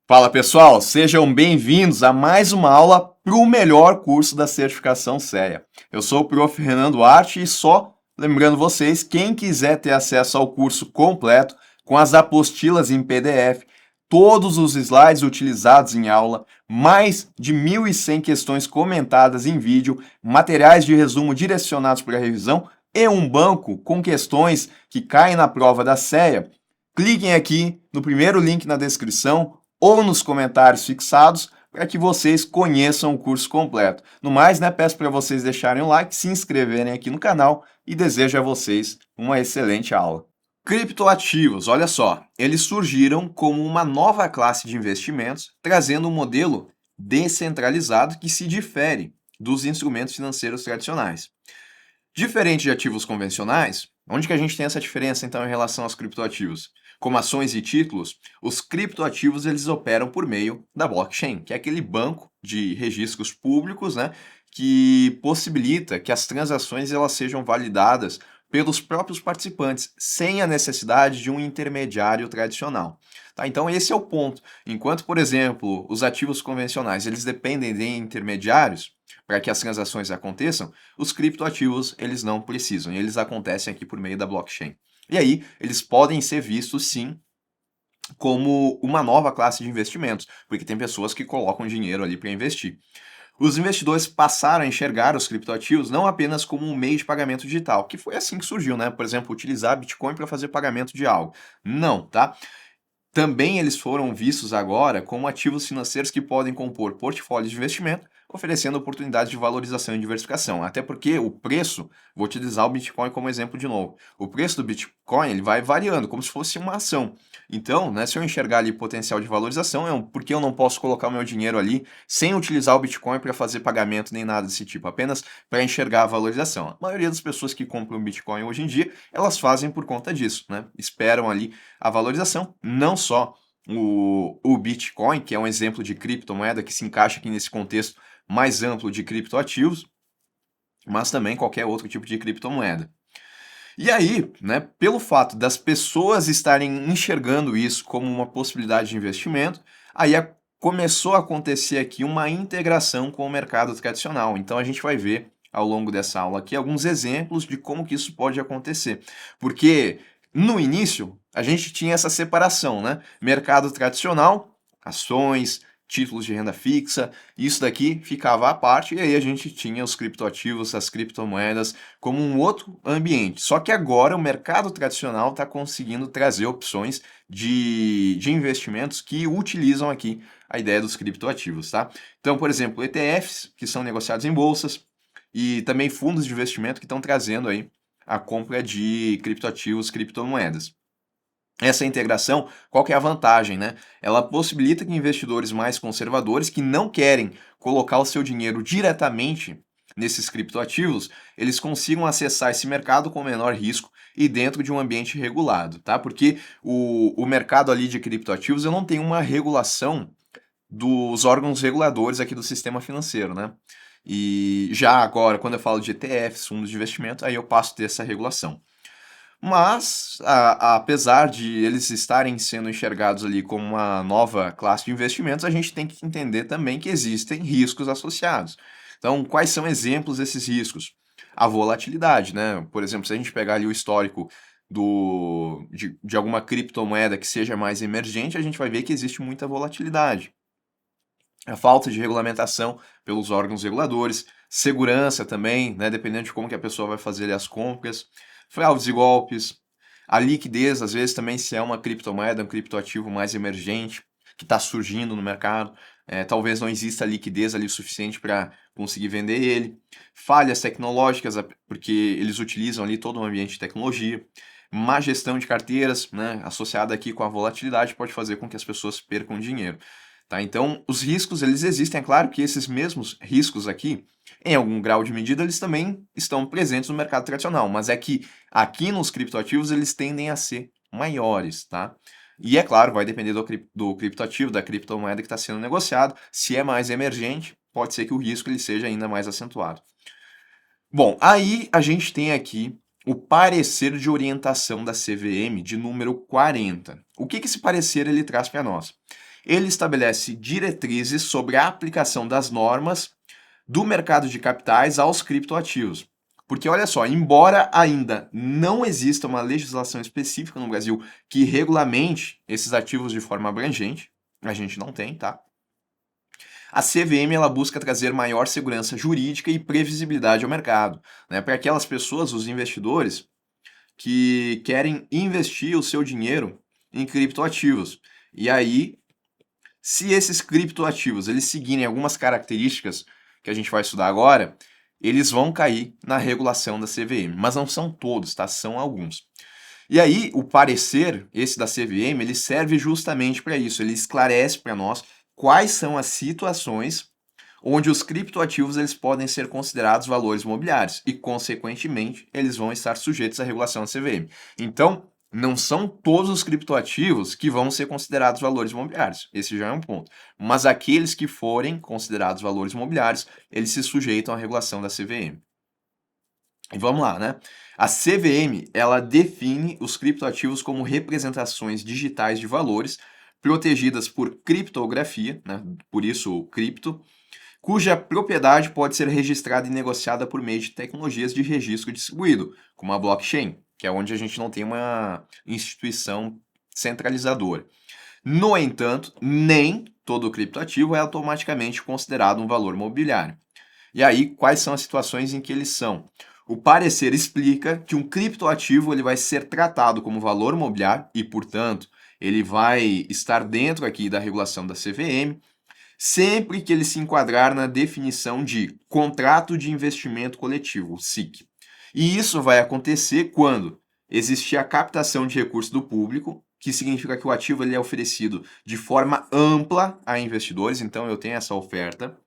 Fala pessoal, sejam bem-vindos a mais uma aula para o melhor curso da certificação CEA. Eu sou o Prof. Renan Duarte e só lembrando vocês, quem quiser ter acesso ao curso completo, com as apostilas em PDF, todos os slides utilizados em aula, mais de 1.100 questões comentadas em vídeo, materiais de resumo direcionados para a revisão e um banco com questões que caem na prova da CEA, cliquem aqui no primeiro link na descrição ou nos comentários fixados para que vocês conheçam o curso completo. No mais, peço para vocês deixarem o like, se inscreverem aqui no canal e desejo a vocês uma excelente aula. Criptoativos, olha só, eles surgiram como uma nova classe de investimentos, trazendo um modelo descentralizado que se difere dos instrumentos financeiros tradicionais. Diferente de ativos convencionais, onde que a gente tem essa diferença então em relação aos criptoativos? Como ações e títulos, os criptoativos eles operam por meio da blockchain, que é aquele banco de registros públicos, que possibilita que as transações elas sejam validadas pelos próprios participantes, sem a necessidade de um intermediário tradicional. Tá? Então esse é o ponto. Enquanto, por exemplo, os ativos convencionais eles dependem de intermediários para que as transações aconteçam, os criptoativos eles não precisam, e eles acontecem aqui por meio da blockchain. E aí, eles podem ser vistos, sim, como uma nova classe de investimentos, porque tem pessoas que colocam dinheiro ali para investir. Os investidores passaram a enxergar os criptoativos não apenas como um meio de pagamento digital, que foi assim que surgiu, Por exemplo, utilizar Bitcoin para fazer pagamento de algo. Não, tá? Também eles foram vistos agora como ativos financeiros que podem compor portfólios de investimento, oferecendo oportunidades de valorização e diversificação. Até porque o preço, vou utilizar o Bitcoin como exemplo de novo, o preço do Bitcoin ele vai variando, como se fosse uma ação. Então, se eu enxergar ali potencial de valorização, por que eu não posso colocar o meu dinheiro ali sem utilizar o Bitcoin para fazer pagamento nem nada desse tipo, apenas para enxergar a valorização. A maioria das pessoas que compram Bitcoin hoje em dia, elas fazem por conta disso, Esperam ali a valorização, não só o Bitcoin, que é um exemplo de criptomoeda que se encaixa aqui nesse contexto mais amplo de criptoativos, mas também qualquer outro tipo de criptomoeda. E aí, pelo fato das pessoas estarem enxergando isso como uma possibilidade de investimento, aí começou a acontecer aqui uma integração com o mercado tradicional. Então a gente vai ver ao longo dessa aula aqui alguns exemplos de como que isso pode acontecer. Porque no início a gente tinha essa separação, Mercado tradicional, ações, títulos de renda fixa, isso daqui ficava à parte e aí a gente tinha os criptoativos, as criptomoedas como um outro ambiente. Só que agora o mercado tradicional está conseguindo trazer opções de investimentos que utilizam aqui a ideia dos criptoativos, tá? Então, por exemplo, ETFs, que são negociados em bolsas, e também fundos de investimento que estão trazendo aí a compra de criptoativos, criptomoedas. Essa integração, qual que é a vantagem, Ela possibilita que investidores mais conservadores que não querem colocar o seu dinheiro diretamente nesses criptoativos, eles consigam acessar esse mercado com menor risco e dentro de um ambiente regulado, tá? Porque o mercado ali de criptoativos eu não tem uma regulação dos órgãos reguladores aqui do sistema financeiro, E já agora, quando eu falo de ETFs, fundos de investimento, aí eu passo a ter essa regulação. Mas, apesar de eles estarem sendo enxergados ali como uma nova classe de investimentos, a gente tem que entender também que existem riscos associados. Então, quais são exemplos desses riscos? A volatilidade, Por exemplo, se a gente pegar ali o histórico de alguma criptomoeda que seja mais emergente, a gente vai ver que existe muita volatilidade. A falta de regulamentação pelos órgãos reguladores, segurança também, dependendo de como que a pessoa vai fazer ali as compras, fraudes e golpes, a liquidez, às vezes também se é uma criptomoeda, um criptoativo mais emergente, que está surgindo no mercado, talvez não exista liquidez ali o suficiente para conseguir vender ele, falhas tecnológicas, porque eles utilizam ali todo um ambiente de tecnologia, má gestão de carteiras, associada aqui com a volatilidade, pode fazer com que as pessoas percam dinheiro. Tá? Então, os riscos, eles existem, é claro que esses mesmos riscos aqui, em algum grau de medida, eles também estão presentes no mercado tradicional, mas é que aqui nos criptoativos eles tendem a ser maiores, tá? E é claro, vai depender do criptoativo, da criptomoeda que está sendo negociado. Se é mais emergente, pode ser que o risco ele seja ainda mais acentuado. Bom, aí a gente tem aqui o parecer de orientação da CVM de número 40. O que esse parecer ele traz para nós? ele estabelece diretrizes sobre a aplicação das normas do mercado de capitais aos criptoativos. Porque olha só, embora ainda não exista uma legislação específica no Brasil que regulamente esses ativos de forma abrangente, a gente não tem, tá? A CVM ela busca trazer maior segurança jurídica e previsibilidade ao mercado, né? Para aquelas pessoas, os investidores, que querem investir o seu dinheiro em criptoativos. E aí, se esses criptoativos eles seguirem algumas características que a gente vai estudar agora, eles vão cair na regulação da CVM, mas não são todos, tá? São alguns. E aí, o parecer, esse da CVM, ele serve justamente para isso, ele esclarece para nós quais são as situações onde os criptoativos eles podem ser considerados valores mobiliários e, consequentemente, eles vão estar sujeitos à regulação da CVM. Então, não são todos os criptoativos que vão ser considerados valores mobiliários. Esse já é um ponto. Mas aqueles que forem considerados valores mobiliários, eles se sujeitam à regulação da CVM. E vamos lá, né? A CVM, ela define os criptoativos como representações digitais de valores protegidas por criptografia, né? Por isso o cripto, cuja propriedade pode ser registrada e negociada por meio de tecnologias de registro distribuído, como a blockchain, que é onde a gente não tem uma instituição centralizadora. No entanto, nem todo criptoativo é automaticamente considerado um valor mobiliário. E aí, quais são as situações em que eles são? O parecer explica que um criptoativo ele vai ser tratado como valor mobiliário e, portanto, ele vai estar dentro aqui da regulação da CVM, sempre que ele se enquadrar na definição de contrato de investimento coletivo, o SIC. E isso vai acontecer quando existir a captação de recursos do público, que significa que o ativo ele é oferecido de forma ampla a investidores, então eu tenho essa oferta,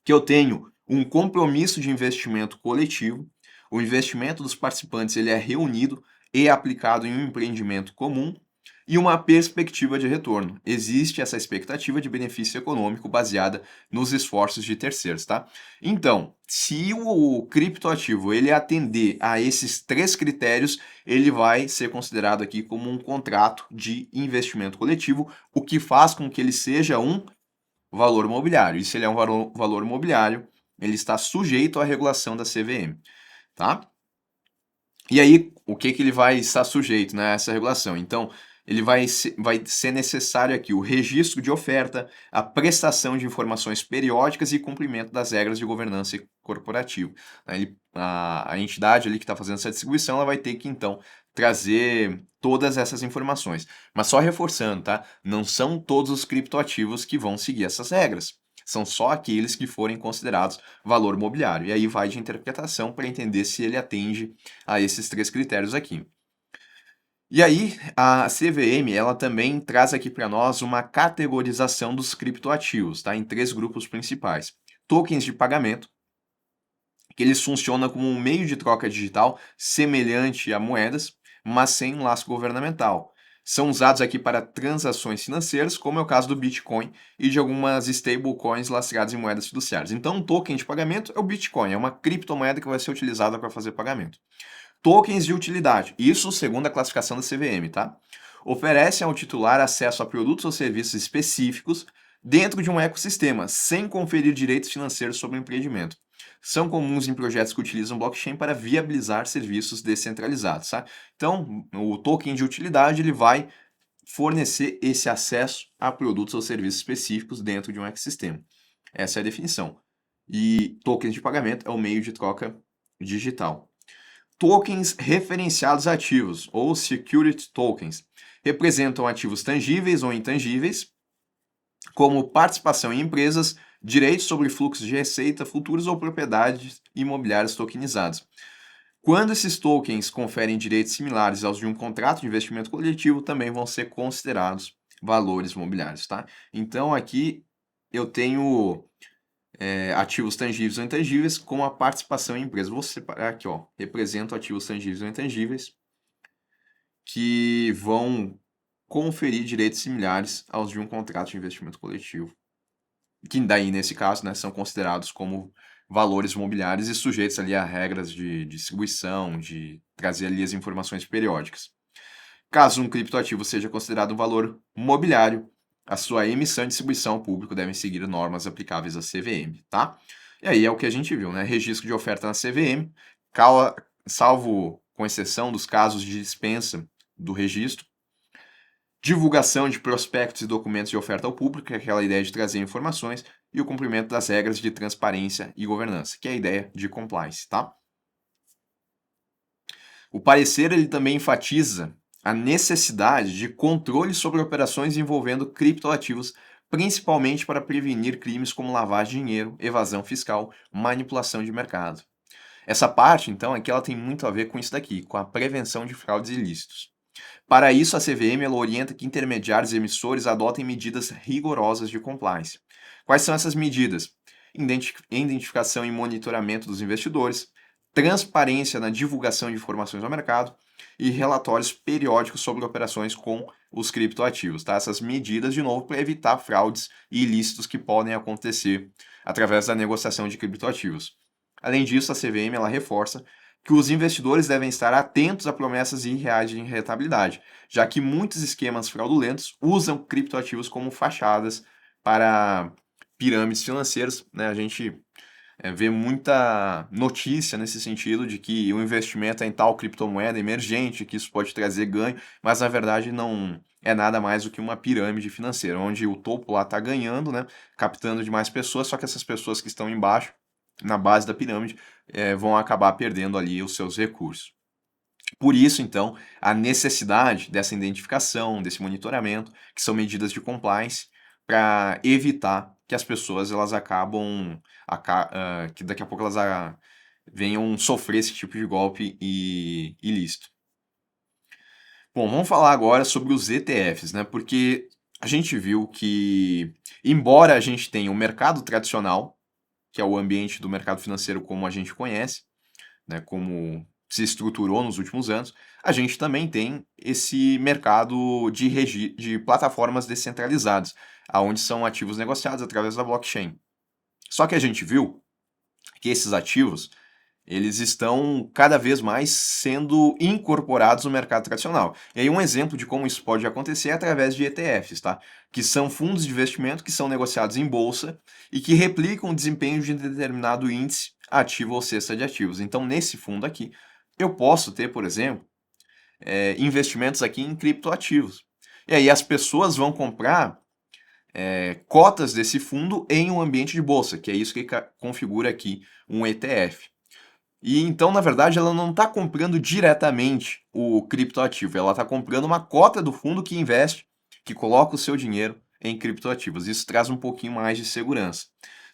que eu tenho um compromisso de investimento coletivo, o investimento dos participantes ele é reunido e aplicado em um empreendimento comum, e uma perspectiva de retorno. Existe essa expectativa de benefício econômico baseada nos esforços de terceiros, tá? Então, se o criptoativo ele atender a esses três critérios, ele vai ser considerado aqui como um contrato de investimento coletivo, o que faz com que ele seja um valor imobiliário. E se ele é um valor imobiliário, ele está sujeito à regulação da CVM, tá? E aí, o que ele vai estar sujeito, né, a essa regulação? Então, ele vai ser necessário aqui o registro de oferta, a prestação de informações periódicas e cumprimento das regras de governança corporativa. A entidade ali que está fazendo essa distribuição, ela vai ter que, então, trazer todas essas informações. Mas só reforçando, tá? Não são todos os criptoativos que vão seguir essas regras. São só aqueles que forem considerados valor mobiliário. E aí vai de interpretação para entender se ele atende a esses três critérios aqui. E aí, a CVM, ela também traz aqui para nós uma categorização dos criptoativos, tá? Em três grupos principais. Tokens de pagamento, que eles funcionam como um meio de troca digital semelhante a moedas, mas sem um laço governamental. São usados aqui para transações financeiras, como é o caso do Bitcoin e de algumas stablecoins lastreadas em moedas fiduciárias. Então, um token de pagamento é o Bitcoin, é uma criptomoeda que vai ser utilizada para fazer pagamento. Tokens de utilidade, isso segundo a classificação da CVM, tá? Oferecem ao titular acesso a produtos ou serviços específicos dentro de um ecossistema, sem conferir direitos financeiros sobre o empreendimento. São comuns em projetos que utilizam blockchain para viabilizar serviços descentralizados, tá? Então, o token de utilidade ele vai fornecer esse acesso a produtos ou serviços específicos dentro de um ecossistema. Essa é a definição. E tokens de pagamento é o meio de troca digital. Tokens referenciados ativos, ou security tokens, representam ativos tangíveis ou intangíveis, como participação em empresas, direitos sobre fluxos de receita futuros ou propriedades imobiliárias tokenizadas. Quando esses tokens conferem direitos similares aos de um contrato de investimento coletivo, também vão ser considerados valores imobiliários, tá? Então aqui eu tenho ativos tangíveis ou intangíveis com a participação em empresas. Vou separar aqui, ó, represento ativos tangíveis ou intangíveis que vão conferir direitos similares aos de um contrato de investimento coletivo, que daí, nesse caso, né, são considerados como valores imobiliários e sujeitos ali a regras de distribuição, de trazer ali as informações periódicas. Caso um criptoativo seja considerado um valor mobiliário, a sua emissão e distribuição ao público devem seguir normas aplicáveis à CVM, tá? E aí é o que a gente viu, né? Registro de oferta na CVM, salvo com exceção dos casos de dispensa do registro, divulgação de prospectos e documentos de oferta ao público, que é aquela ideia de trazer informações, e o cumprimento das regras de transparência e governança, que é a ideia de compliance, tá? O parecer ele também enfatiza a necessidade de controle sobre operações envolvendo criptoativos, principalmente para prevenir crimes como lavagem de dinheiro, evasão fiscal, manipulação de mercado. Essa parte, então, aqui ela tem muito a ver com isso daqui, com a prevenção de fraudes ilícitos. Para isso, a CVM ela orienta que intermediários e emissores adotem medidas rigorosas de compliance. Quais são essas medidas? Identificação e monitoramento dos investidores, transparência na divulgação de informações ao mercado e relatórios periódicos sobre operações com os criptoativos. Tá? Essas medidas, de novo, para evitar fraudes e ilícitos que podem acontecer através da negociação de criptoativos. Além disso, a CVM ela reforça que os investidores devem estar atentos a promessas irreais de rentabilidade, já que muitos esquemas fraudulentos usam criptoativos como fachadas para pirâmides financeiras. Né? A gente vê muita notícia nesse sentido de que o investimento é em tal criptomoeda emergente, que isso pode trazer ganho, mas na verdade não é nada mais do que uma pirâmide financeira, onde o topo lá está ganhando, né, captando demais pessoas, só que essas pessoas que estão embaixo, na base da pirâmide, vão acabar perdendo ali os seus recursos. Por isso, então, a necessidade dessa identificação, desse monitoramento, que são medidas de compliance, para evitar que as pessoas elas acabam, que daqui a pouco elas venham sofrer esse tipo de golpe ilícito. Bom, vamos falar agora sobre os ETFs, né? Porque a gente viu que, embora a gente tenha o mercado tradicional, que é o ambiente do mercado financeiro como a gente conhece, né, como se estruturou nos últimos anos, a gente também tem esse mercado de plataformas descentralizadas, onde são ativos negociados através da blockchain. Só que a gente viu que esses ativos eles estão cada vez mais sendo incorporados no mercado tradicional. E aí um exemplo de como isso pode acontecer é através de ETFs, tá? Que são fundos de investimento que são negociados em bolsa e que replicam o desempenho de determinado índice ativo ou cesta de ativos. Então, nesse fundo aqui, eu posso ter, por exemplo, investimentos aqui em criptoativos. E aí as pessoas vão comprar cotas desse fundo em um ambiente de bolsa, que é isso que configura aqui um ETF. E então, na verdade, ela não está comprando diretamente o criptoativo, ela está comprando uma cota do fundo que investe, que coloca o seu dinheiro em criptoativos. Isso traz um pouquinho mais de segurança.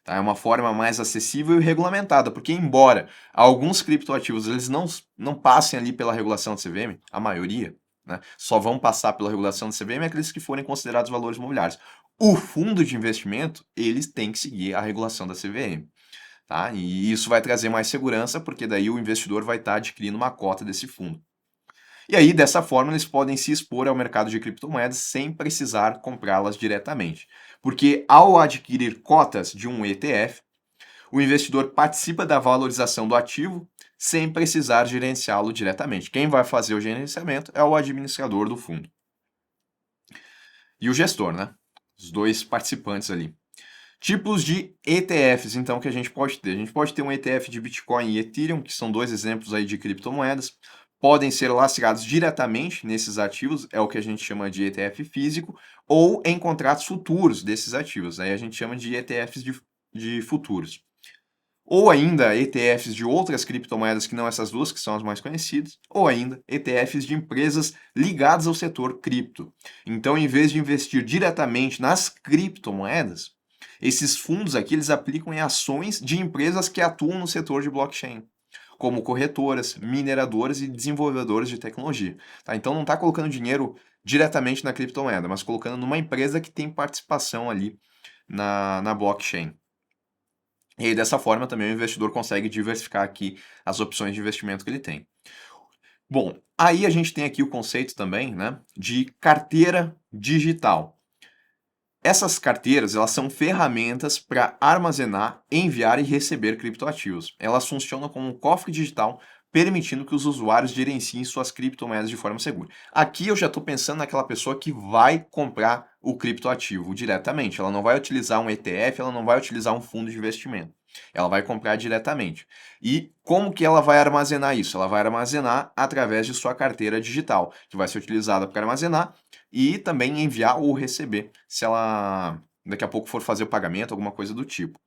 Tá? É uma forma mais acessível e regulamentada, porque embora alguns criptoativos eles não passem ali pela regulação da CVM, a maioria, né, só vão passar pela regulação da CVM aqueles que forem considerados valores imobiliários. O fundo de investimento, eles têm que seguir a regulação da CVM. Tá? E isso vai trazer mais segurança, porque daí o investidor vai estar adquirindo uma cota desse fundo. E aí, dessa forma, eles podem se expor ao mercado de criptomoedas sem precisar comprá-las diretamente. Porque ao adquirir cotas de um ETF, o investidor participa da valorização do ativo sem precisar gerenciá-lo diretamente. Quem vai fazer o gerenciamento é o administrador do fundo. E o gestor, né? Os dois participantes ali. Tipos de ETFs, então, que a gente pode ter. A gente pode ter um ETF de Bitcoin e Ethereum, que são dois exemplos aí de criptomoedas. Podem ser lastreados diretamente nesses ativos, é o que a gente chama de ETF físico, ou em contratos futuros desses ativos. Aí a gente chama de ETFs de futuros. Ou ainda ETFs de outras criptomoedas que não essas duas, que são as mais conhecidas, ou ainda ETFs de empresas ligadas ao setor cripto. Então, em vez de investir diretamente nas criptomoedas, esses fundos aqui eles aplicam em ações de empresas que atuam no setor de blockchain, como corretoras, mineradoras e desenvolvedoras de tecnologia. Tá? Então não está colocando dinheiro diretamente na criptomoeda, mas colocando numa empresa que tem participação ali na blockchain. E aí, dessa forma também o investidor consegue diversificar aqui as opções de investimento que ele tem. Bom, aí a gente tem aqui o conceito também, né, de carteira digital. Essas carteiras, elas são ferramentas para armazenar, enviar e receber criptoativos. Elas funcionam como um cofre digital permitindo que os usuários gerenciem suas criptomoedas de forma segura. Aqui eu já estou pensando naquela pessoa que vai comprar o criptoativo diretamente. Ela não vai utilizar um ETF, ela não vai utilizar um fundo de investimento. Ela vai comprar diretamente. E como que ela vai armazenar isso? Ela vai armazenar através de sua carteira digital, que vai ser utilizada para armazenar e também enviar ou receber, se ela daqui a pouco for fazer o pagamento, alguma coisa do tipo.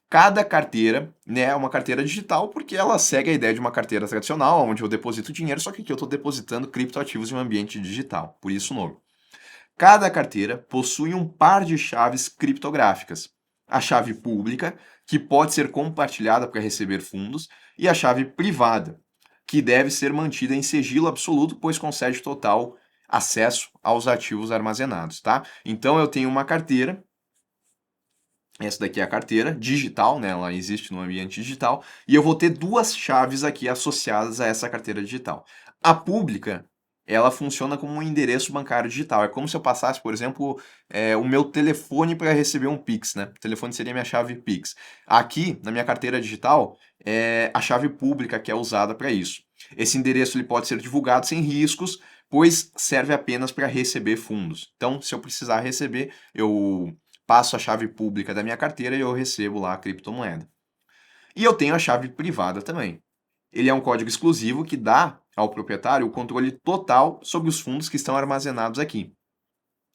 Cada carteira, né, é uma carteira digital porque ela segue a ideia de uma carteira tradicional, onde eu deposito dinheiro, só que aqui eu estou depositando criptoativos em um ambiente digital, por isso o nome. Cada carteira possui um par de chaves criptográficas. A chave pública, que pode ser compartilhada para receber fundos, e a chave privada, que deve ser mantida em sigilo absoluto, pois concede total acesso aos ativos armazenados, tá? Então eu tenho uma carteira. Essa daqui é a carteira digital, né? Ela existe no ambiente digital. E eu vou ter duas chaves aqui associadas a essa carteira digital. A pública, ela funciona como um endereço bancário digital. É como se eu passasse, por exemplo, o meu telefone para receber um Pix, né? O telefone seria minha chave Pix. Aqui, na minha carteira digital, é a chave pública que é usada para isso. Esse endereço ele pode ser divulgado sem riscos, pois serve apenas para receber fundos. Então, se eu precisar receber, eu passo a chave pública da minha carteira e eu recebo lá a criptomoeda. E eu tenho a chave privada também. Ele é um código exclusivo que dá ao proprietário o controle total sobre os fundos que estão armazenados aqui.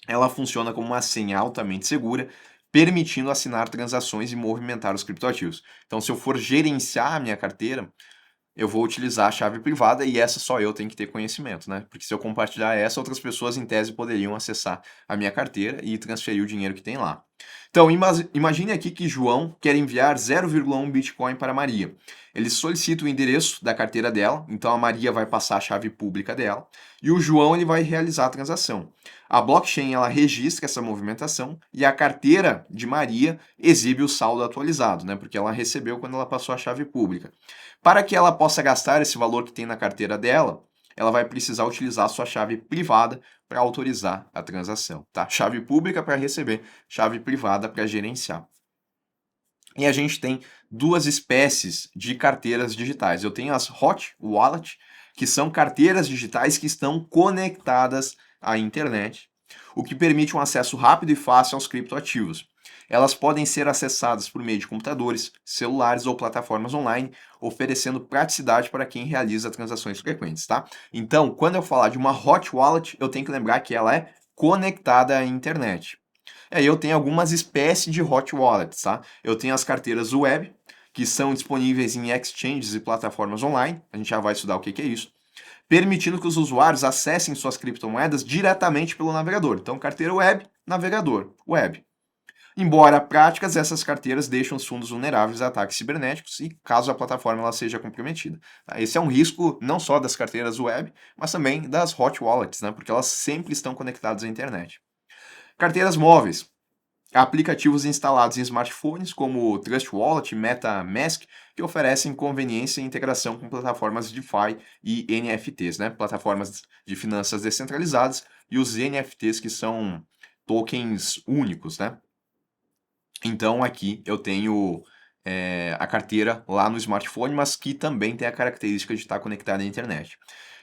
Ela funciona como uma senha altamente segura, permitindo assinar transações e movimentar os criptoativos. Então, se eu for gerenciar a minha carteira, eu vou utilizar a chave privada e essa só eu tenho que ter conhecimento, né? Porque se eu compartilhar essa, outras pessoas em tese poderiam acessar a minha carteira e transferir o dinheiro que tem lá. Então, imagine aqui que João quer enviar 0,1 Bitcoin para Maria. Ele solicita o endereço da carteira dela, então a Maria vai passar a chave pública dela e o João ele vai realizar a transação. A blockchain ela registra essa movimentação e a carteira de Maria exibe o saldo atualizado, né? Porque ela recebeu quando ela passou a chave pública. Para que ela possa gastar esse valor que tem na carteira dela, ela vai precisar utilizar a sua chave privada para autorizar a transação, tá? Chave pública para receber, chave privada para gerenciar. E a gente tem duas espécies de carteiras digitais. Eu tenho as Hot Wallet, que são carteiras digitais que estão conectadas à internet, o que permite um acesso rápido e fácil aos criptoativos. Elas podem ser acessadas por meio de computadores, celulares ou plataformas online, oferecendo praticidade para quem realiza transações frequentes, tá? Então, quando eu falar de uma Hot Wallet, eu tenho que lembrar que ela é conectada à internet. Aí eu tenho algumas espécies de Hot Wallets, tá? Eu tenho as carteiras web, que são disponíveis em exchanges e plataformas online, a gente já vai estudar o que é isso, permitindo que os usuários acessem suas criptomoedas diretamente pelo navegador. Então, carteira web, navegador, web. Embora práticas, essas carteiras deixam os fundos vulneráveis a ataques cibernéticos e caso a plataforma ela seja comprometida. Tá? Esse é um risco não só das carteiras web, mas também das hot wallets, né? Porque elas sempre estão conectadas à internet. Carteiras móveis. Aplicativos instalados em smartphones como o Trust Wallet e MetaMask, que oferecem conveniência e integração com plataformas DeFi e NFTs, né? Plataformas de finanças descentralizadas, e os NFTs, que são tokens únicos, né? Então aqui eu tenho a carteira lá no smartphone, mas que também tem a característica de estar conectada à internet.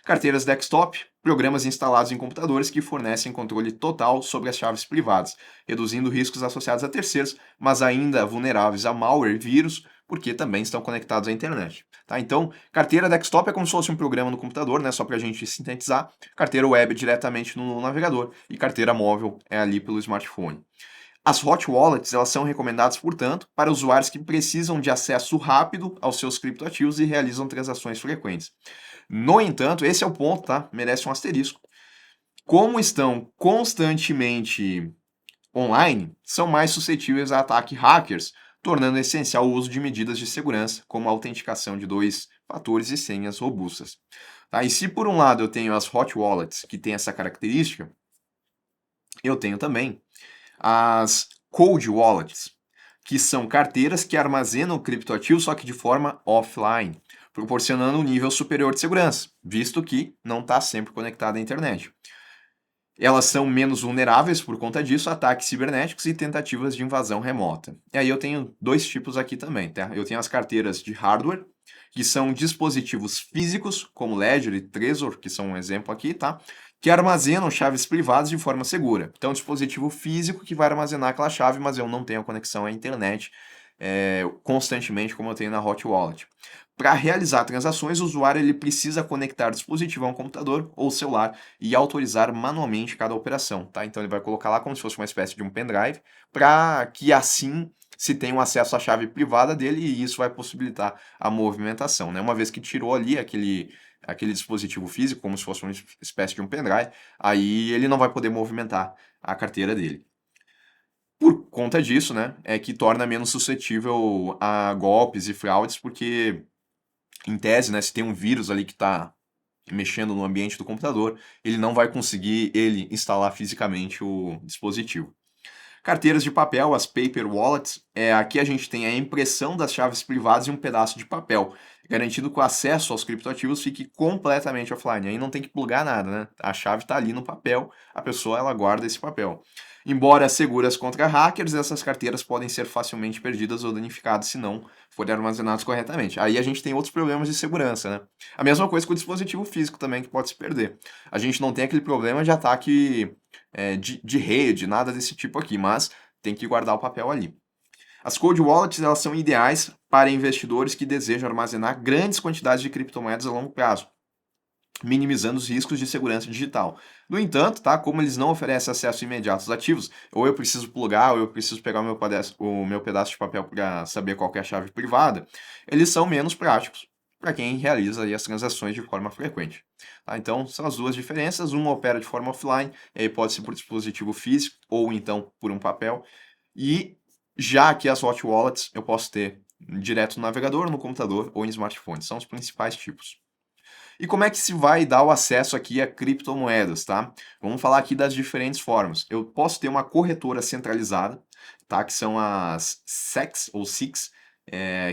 Carteiras desktop, programas instalados em computadores que fornecem controle total sobre as chaves privadas, reduzindo riscos associados a terceiros, mas ainda vulneráveis a malware e vírus, porque também estão conectados à internet. Tá? Então, carteira desktop é como se fosse um programa no computador, né? Só para a gente sintetizar. Carteira web diretamente no navegador e carteira móvel é ali pelo smartphone. As hot wallets elas são recomendadas, portanto, para usuários que precisam de acesso rápido aos seus criptoativos e realizam transações frequentes. No entanto, esse é o ponto, tá? Merece um asterisco. Como estão constantemente online, são mais suscetíveis a ataque hackers, tornando essencial o uso de medidas de segurança, como a autenticação de 2 fatores e senhas robustas. Tá? E se por um lado eu tenho as hot wallets, que têm essa característica, eu tenho também as cold wallets, que são carteiras que armazenam criptoativos, só que de forma offline, proporcionando um nível superior de segurança, visto que não está sempre conectado à internet. Elas são menos vulneráveis por conta disso a ataques cibernéticos e tentativas de invasão remota. E aí eu tenho dois tipos aqui também, tá? Eu tenho as carteiras de hardware, que são dispositivos físicos, como Ledger e Trezor, que são um exemplo aqui, tá? Que armazenam chaves privadas de forma segura. Então, dispositivo físico que vai armazenar aquela chave, mas eu não tenho a conexão à internet constantemente, como eu tenho na Hot Wallet. Para realizar transações, o usuário ele precisa conectar o dispositivo a um computador ou celular e autorizar manualmente cada operação, tá? Então ele vai colocar lá como se fosse uma espécie de um pendrive, para que assim se tenha um acesso à chave privada dele e isso vai possibilitar a movimentação, né? Uma vez que tirou ali aquele dispositivo físico, como se fosse uma espécie de um pendrive, aí ele não vai poder movimentar a carteira dele. Por conta disso, né, é que torna menos suscetível a golpes e fraudes, porque, em tese, né, se tem um vírus ali que está mexendo no ambiente do computador, ele não vai conseguir ele instalar fisicamente o dispositivo. Carteiras de papel, as paper wallets, aqui a gente tem a impressão das chaves privadas em um pedaço de papel, garantindo que o acesso aos criptoativos fique completamente offline. Aí não tem que plugar nada, né? A chave está ali no papel, a pessoa ela guarda esse papel. Embora seguras contra hackers, essas carteiras podem ser facilmente perdidas ou danificadas se não forem armazenadas corretamente. Aí a gente tem outros problemas de segurança, né? A mesma coisa com o dispositivo físico também, que pode se perder. A gente não tem aquele problema de ataque de rede, nada desse tipo aqui, mas tem que guardar o papel ali. As cold wallets elas são ideais para investidores que desejam armazenar grandes quantidades de criptomoedas a longo prazo, minimizando os riscos de segurança digital. No entanto, tá, como eles não oferecem acesso imediato aos ativos, ou eu preciso plugar, ou eu preciso pegar o meu pedaço de papel para saber qual é a chave privada, eles são menos práticos para quem realiza aí as transações de forma frequente. Tá? Então, são as duas diferenças. Uma opera de forma offline, e aí pode ser por dispositivo físico, ou então por um papel. E já aqui as hot wallets, eu posso ter direto no navegador, no computador ou em smartphone. São os principais tipos. E como é que se vai dar o acesso aqui a criptomoedas, tá? Vamos falar aqui das diferentes formas. Eu posso ter uma corretora centralizada, tá? Que são as SECs ou SICs,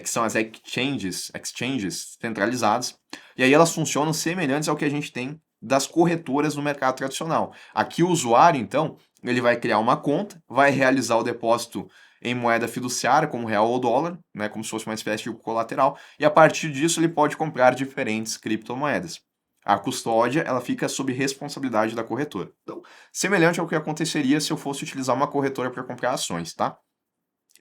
que são as exchanges centralizadas. E aí elas funcionam semelhantes ao que a gente tem das corretoras no mercado tradicional. Aqui o usuário, então, ele vai criar uma conta, vai realizar o depósito em moeda fiduciária, como real ou dólar, né, como se fosse uma espécie de colateral, e a partir disso ele pode comprar diferentes criptomoedas. A custódia ela fica sob responsabilidade da corretora. Então, semelhante ao que aconteceria se eu fosse utilizar uma corretora para comprar ações, tá?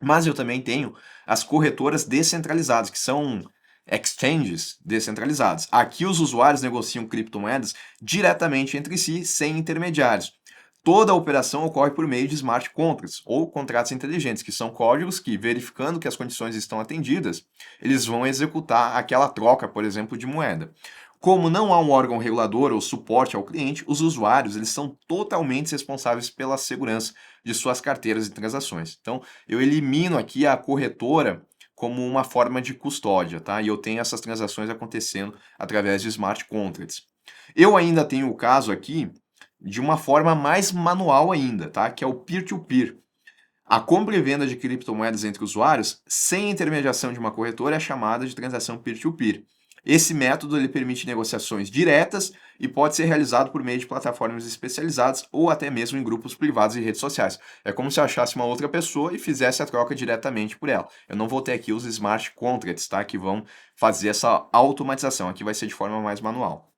Mas eu também tenho as corretoras descentralizadas, que são exchanges descentralizadas. Aqui os usuários negociam criptomoedas diretamente entre si, sem intermediários. Toda a operação ocorre por meio de smart contracts, ou contratos inteligentes, que são códigos que, verificando que as condições estão atendidas, eles vão executar aquela troca, por exemplo, de moeda. Como não há um órgão regulador ou suporte ao cliente, os usuários eles são totalmente responsáveis pela segurança de suas carteiras e transações. Então, eu elimino aqui a corretora como uma forma de custódia, tá? E eu tenho essas transações acontecendo através de smart contracts. Eu ainda tenho o caso aqui de uma forma mais manual ainda, tá? Que é o peer-to-peer. A compra e venda de criptomoedas entre usuários, sem intermediação de uma corretora, é chamada de transação peer-to-peer. Esse método ele permite negociações diretas e pode ser realizado por meio de plataformas especializadas ou até mesmo em grupos privados e redes sociais. É como se eu achasse uma outra pessoa e fizesse a troca diretamente por ela. Eu não vou ter aqui os smart contracts, tá? Que vão fazer essa automatização. Aqui vai ser de forma mais manual.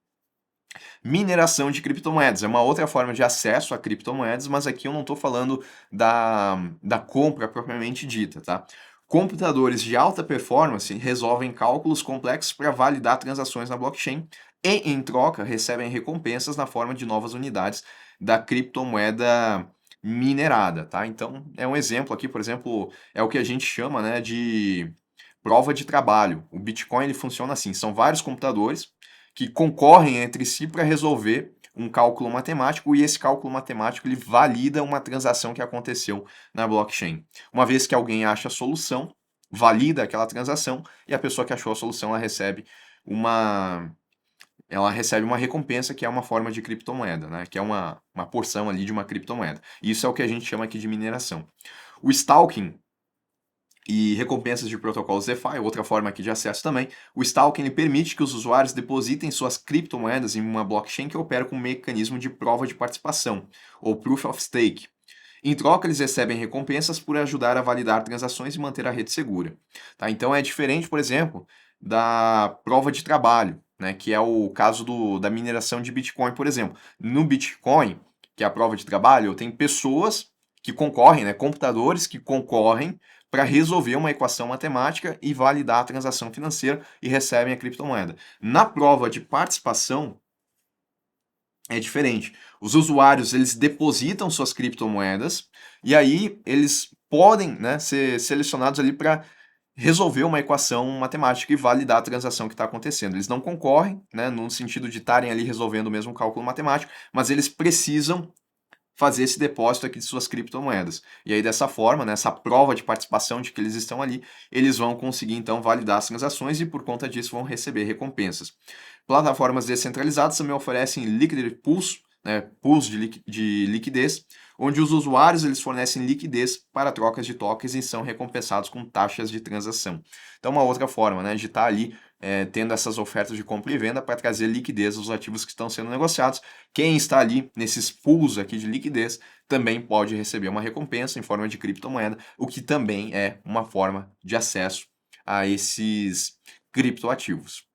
Mineração de criptomoedas é uma outra forma de acesso a criptomoedas, mas aqui eu não estou falando da compra propriamente dita, tá? Computadores de alta performance resolvem cálculos complexos para validar transações na blockchain e, em troca, recebem recompensas na forma de novas unidades da criptomoeda minerada, tá? Então, é um exemplo aqui, por exemplo, é o que a gente chama, né, de prova de trabalho. O Bitcoin ele funciona assim, são vários computadores que concorrem entre si para resolver um cálculo matemático e esse cálculo matemático ele valida uma transação que aconteceu na blockchain. Uma vez que alguém acha a solução, valida aquela transação e a pessoa que achou a solução uma ela recebe uma recompensa que é uma forma de criptomoeda, né? Que é uma porção ali de uma criptomoeda. Isso é o que a gente chama aqui de mineração. O staking e recompensas de protocolos DeFi, outra forma aqui de acesso também. O staking ele permite que os usuários depositem suas criptomoedas em uma blockchain que opera com um mecanismo de prova de participação, ou Proof of Stake. Em troca, eles recebem recompensas por ajudar a validar transações e manter a rede segura. Tá? Então é diferente, por exemplo, da prova de trabalho, né, que é o caso da mineração de Bitcoin, por exemplo. No Bitcoin, que é a prova de trabalho, eu tenho pessoas que concorrem, né, computadores que concorrem para resolver uma equação matemática e validar a transação financeira e recebem a criptomoeda. Na prova de participação, é diferente. Os usuários, eles depositam suas criptomoedas e aí eles podem, né, ser selecionados ali para resolver uma equação matemática e validar a transação que está acontecendo. Eles não concorrem, né, no sentido de estarem ali resolvendo o mesmo cálculo matemático, mas eles precisam fazer esse depósito aqui de suas criptomoedas. E aí, dessa forma, nessa prova de participação de que eles estão ali, eles vão conseguir, então, validar as transações e, por conta disso, vão receber recompensas. Plataformas descentralizadas também oferecem liquidity pools, né, pools de liquidez, onde os usuários eles fornecem liquidez para trocas de tokens e são recompensados com taxas de transação. Então, uma outra forma, né, de estar ali tendo essas ofertas de compra e venda para trazer liquidez aos ativos que estão sendo negociados. Quem está ali nesses pools aqui de liquidez também pode receber uma recompensa em forma de criptomoeda, o que também é uma forma de acesso a esses criptoativos.